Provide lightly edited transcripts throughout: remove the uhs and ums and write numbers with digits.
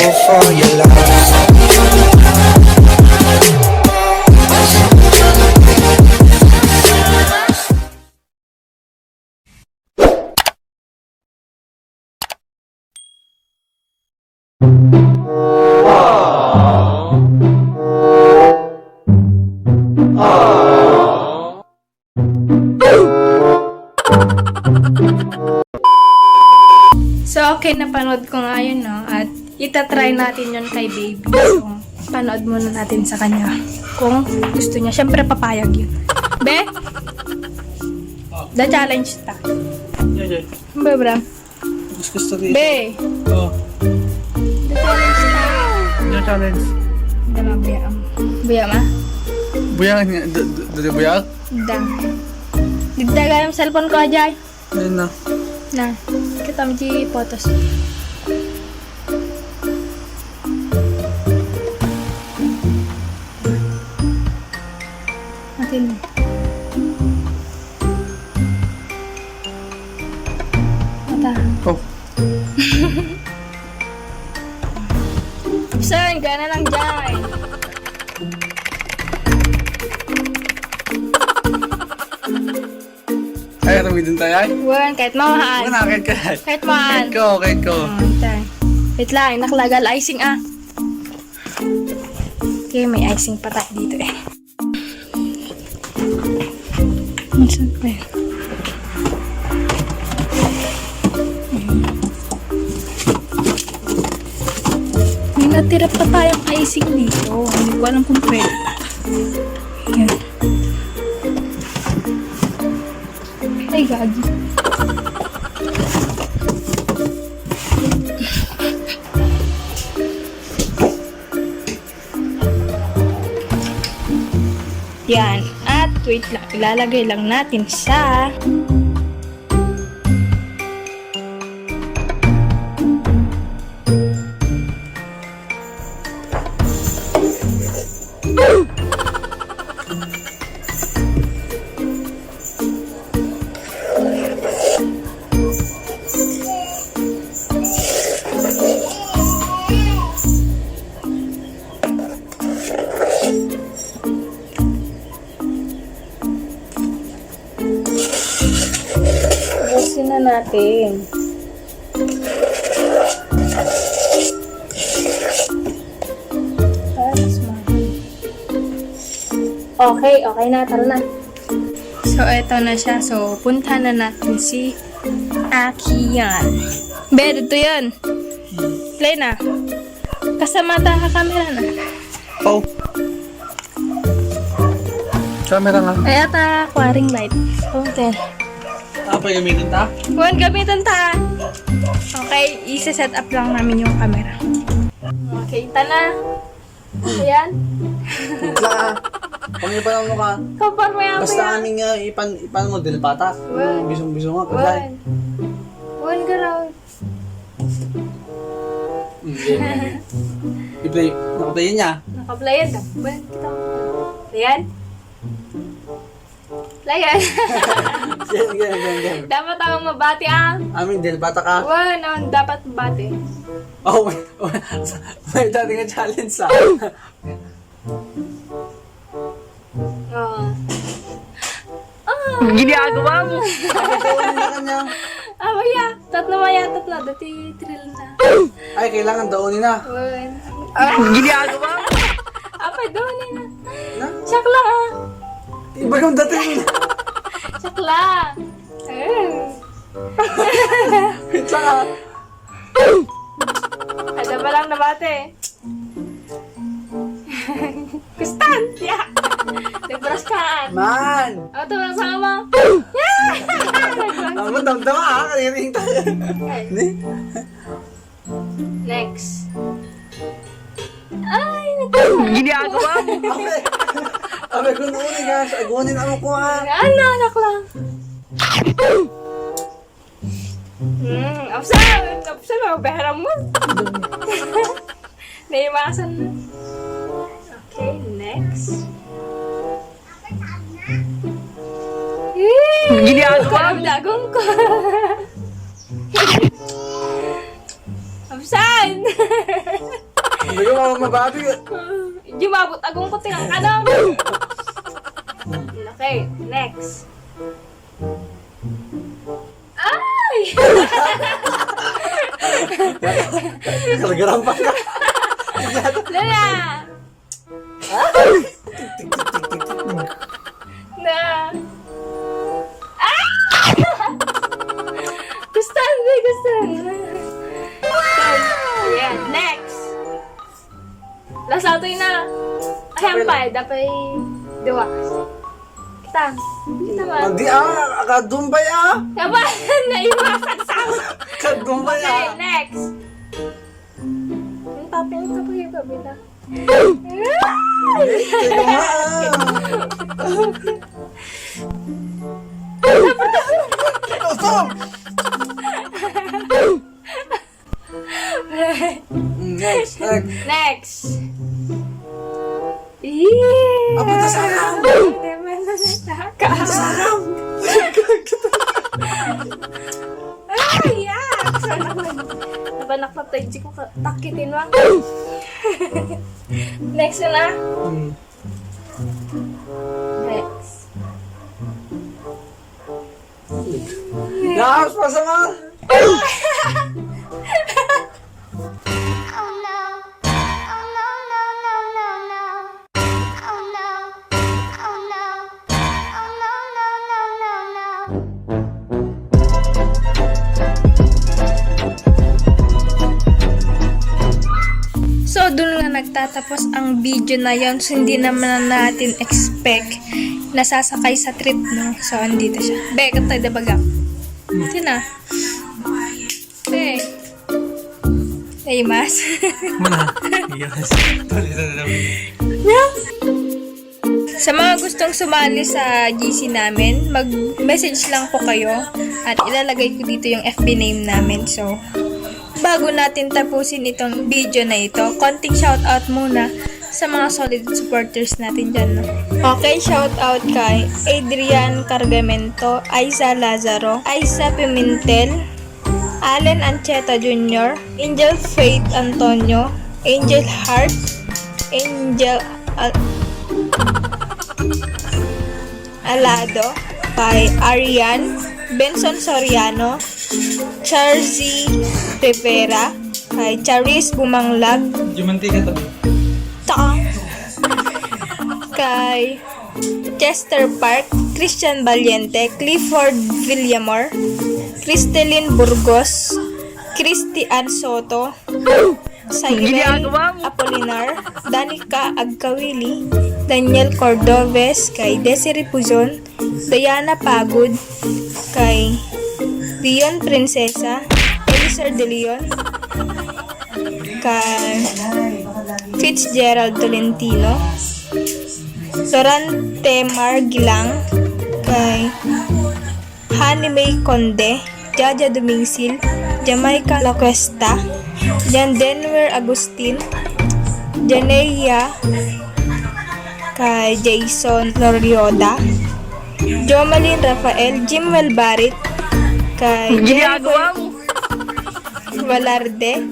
grateful for your love. So, okay, napanood ko nga yun, no? At itatry natin yun kay baby. So, panood muna natin sa kanya. Kung gusto niya. Siyempre, papayag yun. Be? The challenge ta. Be, bra? Gusto rin. Be? Oh, The challenge ta. yung challenge. Dama, buyam. Buyam, ah? Buyang niya. Dali buyang? Dam. Digdaga yung cellphone ko, Ajay. Ayun na. Na. Kita mo di photos. Matin. Mata. Oh. Saan? Gana lang dyan. Ay, ramidin tayo ay. Wan, kahit mawaan. Wala, kahit ka. Kahit mawaan. Kahit ko. Tay. Wait lang, naklagal icing ah. Okay, may icing pa tayo dito eh. Saan pa yun? May natira pa tayong icing dito. Hindi ko alam kung pwede. Yan. Ay, gagi. Yan. At wait lang. Ilalagay lang natin sa busin na natin. Okay, okay na. Tara na. So, eto na siya. So, punta na natin si Akian. Be, dito yan. Play na. Kasama ta ka camera na. Oh. Camera nga. Ay, ata, aquaring light. Okay. Apa gamitin ta? Huwag gamitan ta. Okay, isa-set up lang namin yung camera. Okay, ita na. Ayan. Wala. Pangipan ang mukha. Kapar mo yan. Basta aming ipan mo, dilipata. Well. Bisong-bisong nga. Kasi. One garaw. I-play. Nakaplayin niya. Nakaplayan ka. Well, kita mo. Ayan. Layan. Ganyan. Dapat ako mabati ah. Aming dilipata ka. Well, naman dapat mabati. Oh, may dati nga challenge sa. Oo. Ginagawa mo. Ginagawa na kanya. Ah, maya. Tatlo. Dati thrill na. Ay, kailangan daonin na. Well. Ginagawa mo. Apa, doon na. Na? Siyak lang ah. Iba yung dating. Siyak lang. Wait lang ah. Ada ba lang nabate? Kustan! Yeah! Nagbaras ka! Man! Ako ito lang sama. Ang damdama ah. Kaniring tayo. Next. Ay, Ginagawa mo. Abe, gununin ka. Agunin ano ko ah. ano, anak lang. Apsan! Apsan, mabahara mo. Naimasan na. Okay, next. Ginagawa mo. Dagong ko. Apsan! naman mababi. Di mabot agong ko tinang kanang. Okay, next. Ay! Kalagarampan ka. Lala! Na! Ah! Gustan, may gustan. Yeah, next. Last auto yun na. Ayan pa, dapat duwas. Kita. Kita ba? Hindi kadumbay Kaba, naiwasan sa ako. Kadumbay Okay, next. Ang tapin yung kabila. Teka nga Stop! Next. Next. Yeah. Apa tas sarang? Sarang! Ay, yeah. Nabanak na tayo. Di ko takitin mo. Next na. Next. Nakas pa sa mga! Oh no. Oh no, no, no, no, no. Oh no. Oh no. Oh no, no, no, no, no. So, dun nga nagtatapos ang video na yon. So, hindi naman natin expect na sasakay sa trip, no? So, andito siya. Be, katay da baga. Ito na. Be. Ay, mas. Muna. Yes. Palitan na namin. Sa mga gustong sumali sa GC namin, mag-message lang po kayo at ilalagay ko dito yung FB name namin. So, bago natin tapusin itong video na ito, konting shoutout muna sa mga solid supporters natin dyan. No? Okay, shoutout kay Adrian Cargamento, Aiza Lazaro, Aiza Pimentel, Allen Ancheta Jr., Angel Faith Antonio, Angel Heart, Angel Alado, kay Arian, Benson Soriano, Charzy Rivera, kay Charis Bumanglag, Jumantika tabi. kay Chester Park, Christian Valiente, Clifford Villamor, Cristelyn Burgos, Christian Soto, Cyril Apolinar, Danica Agkawili, Daniel Cordoves, kay Desiree Puzon, Diana Pagod, kay Dion Princesa, Eliser De Leon, kay Fitzgerald Tolentino, Lorante Margilang, kay Honey May Conde, Jaja Dumingsil, Jamaica Lacuesta, Jan Denver Agustin, Janeia, kay Jason Lorioda, Jomalyn Rafael, Jimwell Barit, kay Jemboy Valarde,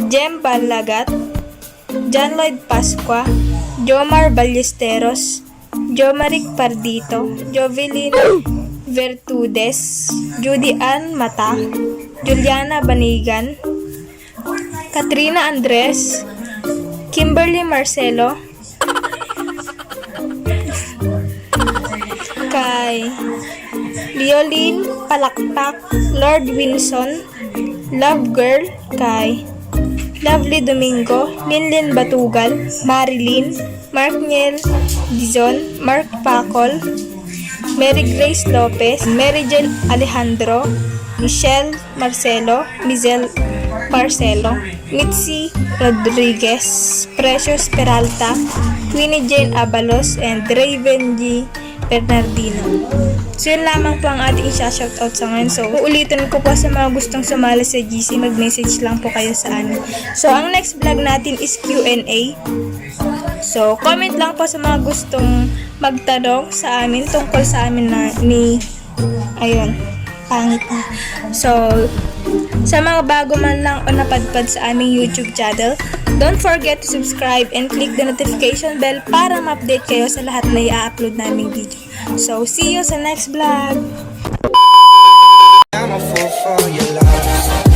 Jem Balagat, John Lloyd Pasqua, Jomar Ballesteros, Jomaric Pardito, Jovelyn Vertudes, Judy Ann Mata, Juliana Banigan, Katrina Andres, Kimberly Marcelo, kay Leoline Palakpak, Lord Winson, Love Girl, kay Lovely Domingo, Linlin Batugal, Marilyn, Mark Niel Dizon, Mark Pacol, Mary Grace Lopez, Mary Jel Alejandro, Michelle Marcelo, Mizel Marcelo, Mitzi Rodriguez, Precious Peralta, Queenie Jane Abalos, and Raven G. Bernardino. So yun lamang po ang ating isa-shoutout sa ngayon. So uulitin ko po sa mga gustong sumali sa GC, mag-message lang po kayo sa amin. So ang next vlog natin is Q&A. So comment lang po sa mga gustong magtanong sa amin tungkol sa amin na ayun. pangit na. So, sa mga bago man lang o napadpad sa aming YouTube channel, don't forget to subscribe and click the notification bell para ma-update kayo sa lahat na i-upload naming video. So, see you sa next vlog! I'm a fool for your love.